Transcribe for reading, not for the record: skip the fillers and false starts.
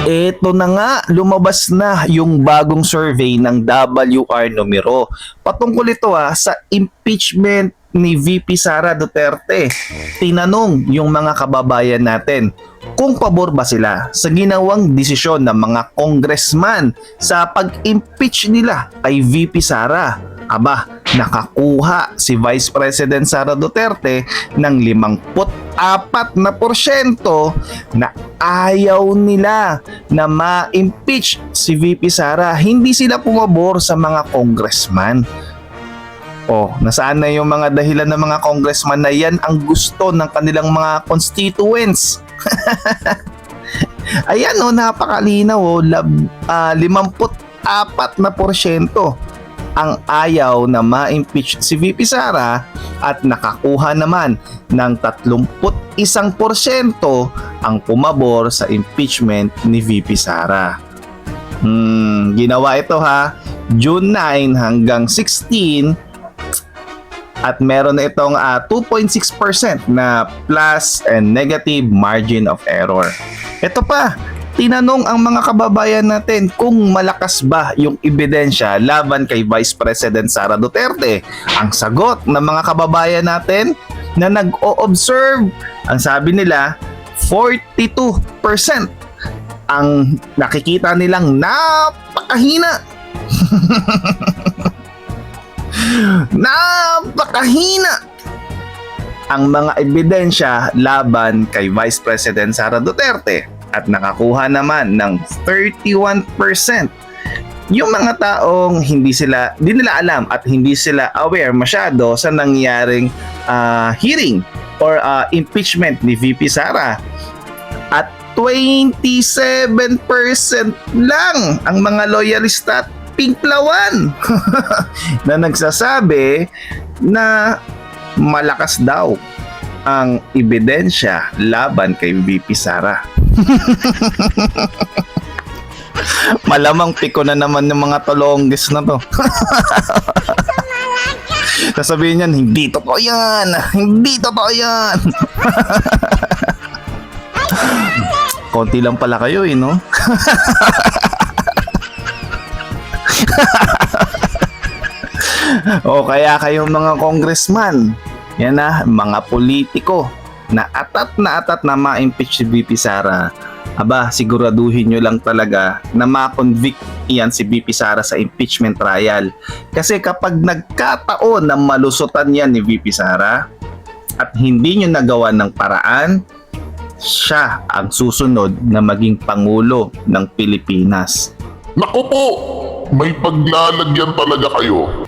Eto na nga, lumabas na yung bagong survey ng WR Numero. Patungkol ito sa impeachment ni VP Sara Duterte. Tinanong yung mga kababayan natin kung pabor ba sila sa ginawang desisyon ng mga congressman sa pag-impeach nila kay VP Sara. Aba, nakakuha si Vice President Sara Duterte ng 54% na ayaw nila na ma-impeach si VP Sara. Hindi sila pumabor sa mga congressman. Nasaan na yung mga dahilan ng mga congressman na yan ang gusto ng kanilang mga constituents? Ayan napakalinaw 54% ang ayaw na ma-impeach si VP Sara at nakakuha naman ng 31% ang pumabor sa impeachment ni VP Sara. Ginawa ito June 9 hanggang 16 at meron na itong 2.6% na plus and negative margin of error. Ito pa, tinanong ang mga kababayan natin kung malakas ba yung ebidensya laban kay Vice President Sara Duterte. Ang sagot ng mga kababayan natin na nag-o-observe, ang sabi nila 42% ang nakikita nilang napakahina. Napakahina ang mga ebidensya laban kay Vice President Sara Duterte. At nakakuha naman ng 31% yung mga taong hindi nila alam at hindi sila aware masyado sa nangyaring hearing or impeachment ni VP Sara. At 27% lang ang mga loyalista at pinklawan na nagsasabi na malakas daw ang ebidensya laban kay VP Sara. Malamang piko na naman yung mga tolonggis na to. Sasabihin yan, hindi totoo yan. Hindi totoo yan. Konti lang pala kayo no? Kaya kayong mga congressman, yan mga politiko na atat na ma-impeach si VP Sara. Aba, siguraduhin nyo lang talaga na ma-convict iyan si VP Sara sa impeachment trial. Kasi kapag nagkataon na malusutan yan ni VP Sara at hindi nyo nagawa ng paraan, siya ang susunod na maging Pangulo ng Pilipinas. Naku po! May paglalagyan talaga kayo.